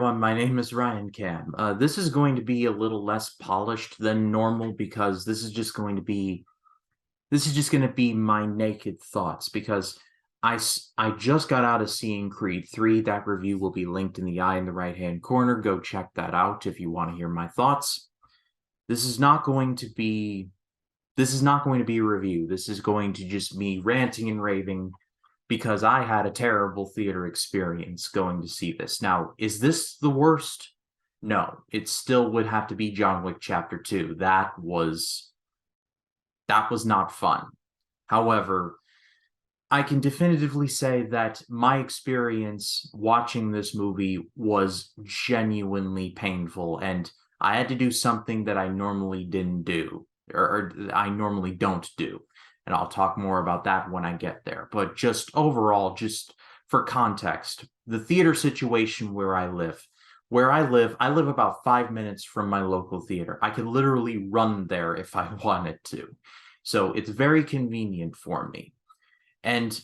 everyone, my name is Ryan Cam. This is going to be a little less polished than normal because this is just going to be my naked thoughts because I just got out of seeing Creed 3. That review will be linked in the eye in the right-hand corner. Go check that out if you want to hear my thoughts. This is not going to be this is not going to be a review. This is going to just me ranting and raving because I had a terrible theater experience going to see this. Now, is this the worst? No, it still would have to be John Wick Chapter 2. That was not fun. However, I can definitively say that my experience watching this movie was genuinely painful, and I had to do something that I normally didn't do, or I normally don't do. And I'll talk more about that when I get there. But just overall, just for context, the theater situation I live about 5 minutes from my local theater. I could literally run there if I wanted to. So it's very convenient for me. And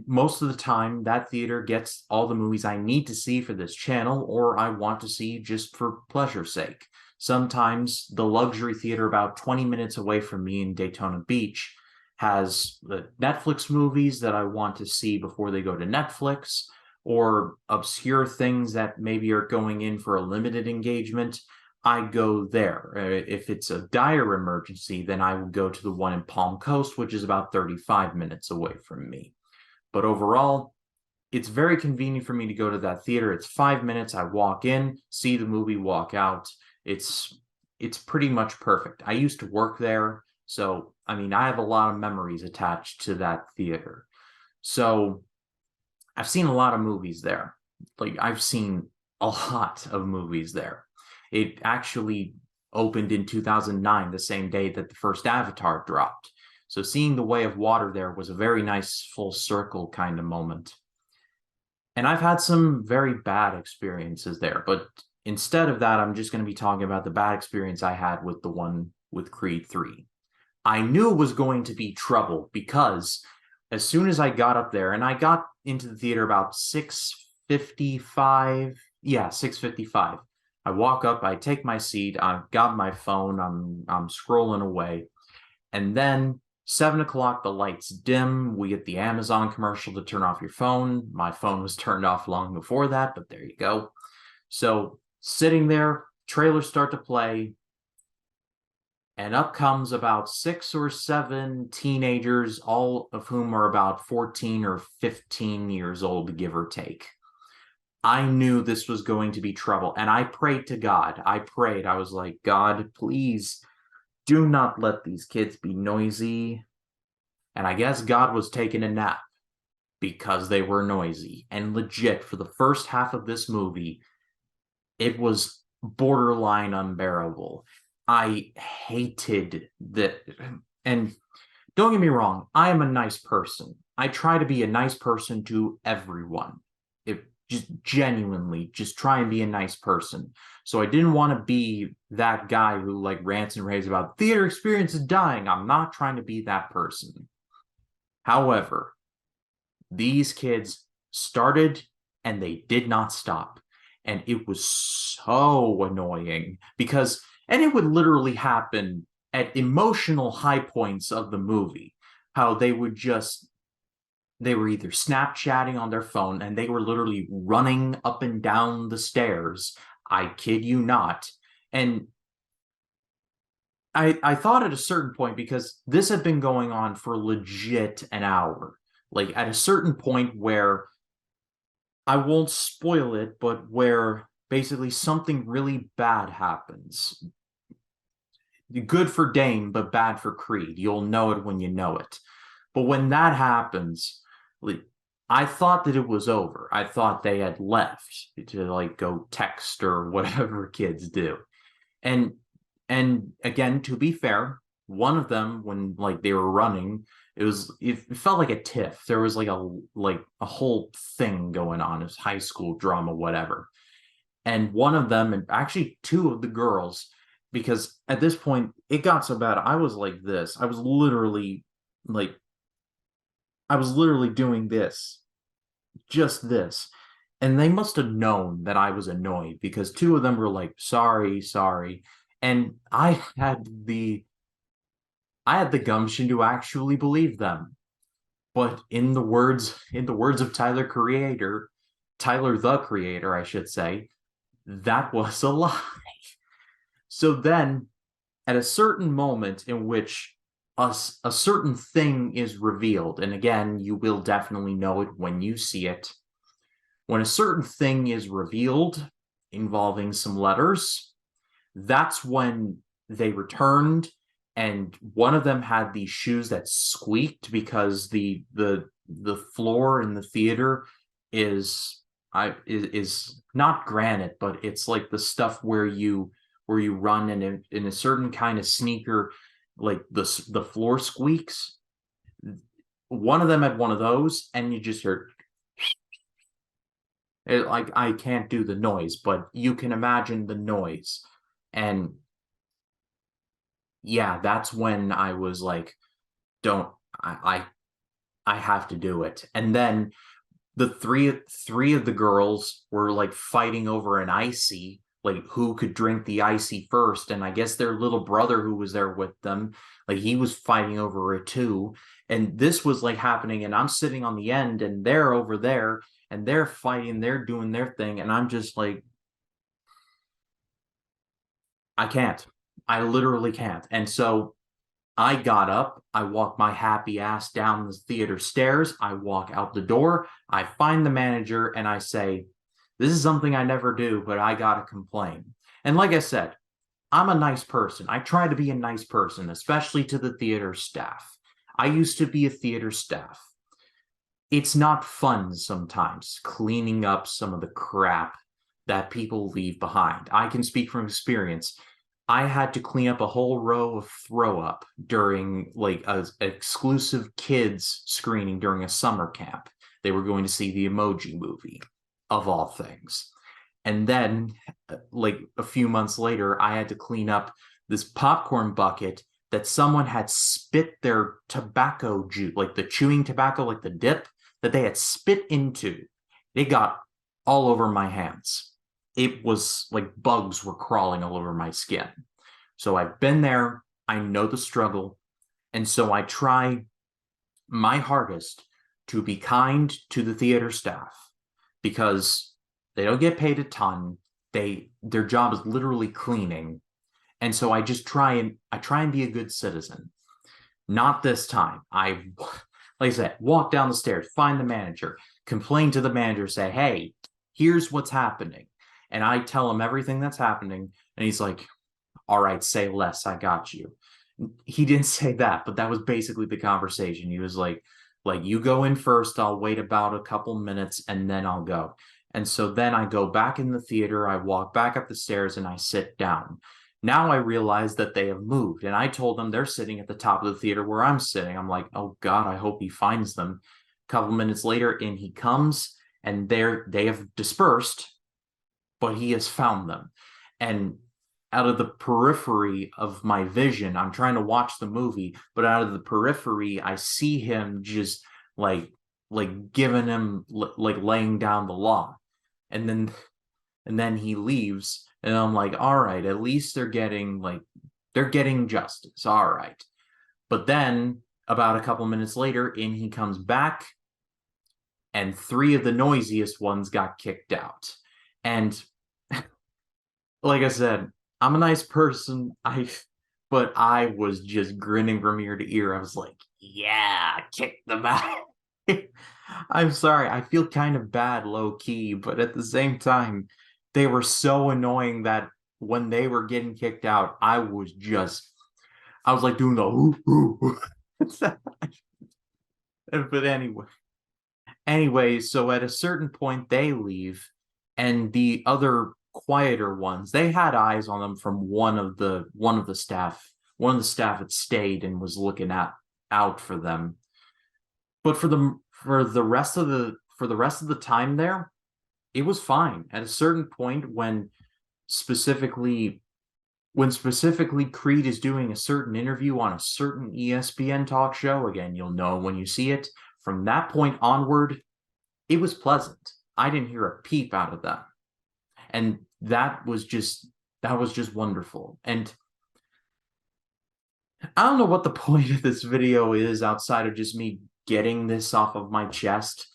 most of the time that theater gets all the movies I need to see for this channel or I want to see just for pleasure's sake. Sometimes the luxury theater about 20 minutes away from me in Daytona Beach has the Netflix movies that I want to see before they go to Netflix, or obscure things that maybe are going in for a limited engagement. I go there. If it's a dire emergency, then I will go to the one in Palm Coast, which is about 35 minutes away from me. But overall, it's very convenient for me to go to that theater. It's 5 minutes. I walk in, see the movie, walk out. It's pretty much perfect. I used to work there, so I mean, I have a lot of memories attached to that theater. So I've seen a lot of movies there. Like, I've seen a lot of movies there. It actually opened in 2009, the same day that the first Avatar dropped. So seeing The Way of Water there was a very nice full circle kind of moment. And I've had some very bad experiences there, but instead of that, I'm just going to be talking about the bad experience I had with the one with Creed 3. I knew it was going to be trouble because as soon as I got up there, and I got into the theater about 6:55, yeah, 6:55. I walk up, I take my seat, I've got my phone, I'm scrolling away, and then 7 o'clock, the lights dim. We get the Amazon commercial to turn off your phone. My phone was turned off long before that, but there you go. So sitting there, trailers start to play, and up comes about 6 or 7 teenagers, all of whom are about 14 or 15 years old, give or take. I knew this was going to be trouble, and I prayed to God. I was like, God, please do not let these kids be noisy. And I guess God was taking a nap because they were noisy. And legit, for the first half of this movie, it was borderline unbearable. I hated that. And don't get me wrong, I am a nice person. I try to be a nice person to everyone. It just genuinely just try and be a nice person. So I didn't want to be that guy who like rants and raves about theater experience is dying. I'm not trying to be that person. However, these kids started and they did not stop. And it was so annoying because, and it would literally happen at emotional high points of the movie, how they were either Snapchatting on their phone and they were literally running up and down the stairs. I kid you not. And I thought at a certain point, because this had been going on for legit an hour, like at a certain point where I won't spoil it, but where basically something really bad happens. Good for Dane, but bad for Creed. You'll know it when you know it. But when that happens, like, I thought that it was over. I thought they had left to like go text or whatever kids do. And and again, to be fair, one of them, when like they were running, it felt like a tiff. There was like a whole thing going on. It was high school drama, whatever. And one of them, and actually two of the girls, because at this point it got so bad, I was like this. Like I was literally doing this, just this. and they must have known that I was annoyed because two of them were like, sorry, sorry. And I had the gumption to actually believe them. But in the words of Tyler the Creator, I should say, that was a lie. So then at a certain moment in which a certain thing is revealed, and again, you will definitely know it when you see it. When a certain thing is revealed involving some letters, that's when they returned, and one of them had these shoes that squeaked because the floor in the theater is is not granite, but it's like the stuff where you run in a certain kind of sneaker, like the floor squeaks. One of them had one of those, and you just heard it, like I can't do the noise, but you can imagine the noise. And yeah, that's when I was like, don't I have to do it. And then the three of the girls were like fighting over an icy, like who could drink the icy first. And I guess their little brother who was there with them, like he was fighting over it too. And this was like happening, and I'm sitting on the end, and they're over there, and they're fighting, they're doing their thing, and I'm just like, I can't. I literally can't. And so I got up, I walked my happy ass down the theater stairs, I walk out the door, I find the manager, and I say, this is something I never do, but I gotta complain. And like I said, I'm a nice person. I try to be a nice person, especially to the theater staff. I used to be a theater staff. It's not fun sometimes cleaning up some of the crap that people leave behind. I can speak from experience. I had to clean up a whole row of throw up during like a exclusive kids screening during a summer camp. They were going to see the Emoji Movie, of all things. And then, like a few months later, I had to clean up this popcorn bucket that someone had spit their tobacco juice, like the chewing tobacco, like the dip that they had spit into. It got all over my hands. It was like bugs were crawling all over my skin. So I've been there. I know the struggle. And so I try my hardest to be kind to the theater staff because they don't get paid a ton. Their job is literally cleaning. And so I try and be a good citizen. Not this time. Like I said, walk down the stairs, find the manager, complain to the manager, say, hey, here's what's happening. And I tell him everything that's happening. And he's like, all right, say less. I got you. He didn't say that, but that was basically the conversation. He was like you go in first. I'll wait about a couple minutes and then I'll go. And so then I go back in the theater. I walk back up the stairs and I sit down. Now I realize that they have moved, and I told them they're sitting at the top of the theater where I'm sitting. I'm like, oh God, I hope he finds them. A couple minutes later, in he comes, and they have dispersed, but he has found them. And out of the periphery of my vision, I'm trying to watch the movie, but out of the periphery, I see him just like giving him like laying down the law. And then he leaves, and I'm like, all right, at least they're getting justice. All right. But then about a couple minutes later, in he comes back, and three of the noisiest ones got kicked out. And like I said, I'm a nice person. But I was just grinning from ear to ear. I was like, yeah, kick them out. I'm sorry. I feel kind of bad low key, but at the same time, they were so annoying that when they were getting kicked out, I was like doing the ooh, ooh. But anyway, so at a certain point they leave, and the other quieter ones, they had eyes on them from one of the staff. One of the staff had stayed and was looking out for them. But for the rest of the time there, it was fine. At a certain point specifically specifically Creed is doing a certain interview on a certain ESPN talk show, again, you'll know when you see it. From that point onward, it was pleasant. I didn't hear a peep out of them. And that was just wonderful. And I don't know what the point of this video is outside of just me getting this off of my chest.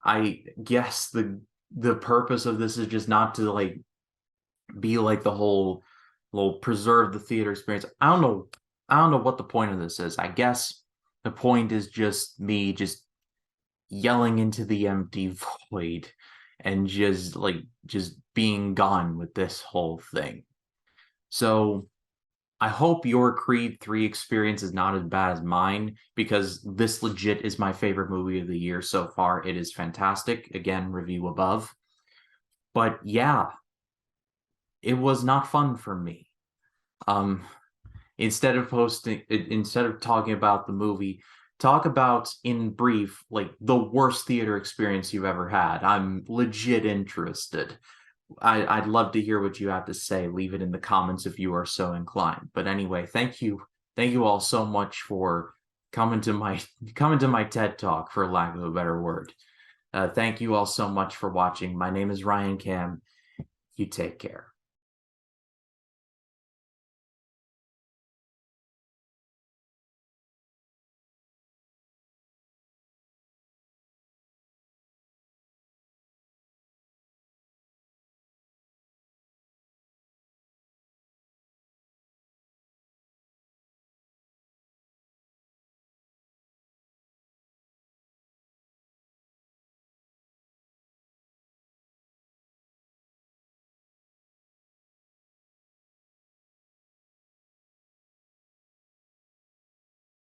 I guess the purpose of this is just not to like be like the whole preserve the theater experience. I don't know what the point of this is. I guess the point is just me just yelling into the empty void and just being gone with this whole thing. So I hope your Creed 3 experience is not as bad as mine, because this legit is my favorite movie of the year so far. It is fantastic. Again, review above. But yeah, it was not fun for me. Um, instead of talking about the movie, talk about in brief like the worst theater experience you've ever had. I'm legit interested. I'd love to hear what you have to say. Leave it in the comments if you are so inclined. But anyway, thank you all so much for coming to my TED Talk, for lack of a better word. Thank you all so much for watching. My name is Ryan Cam. You take care.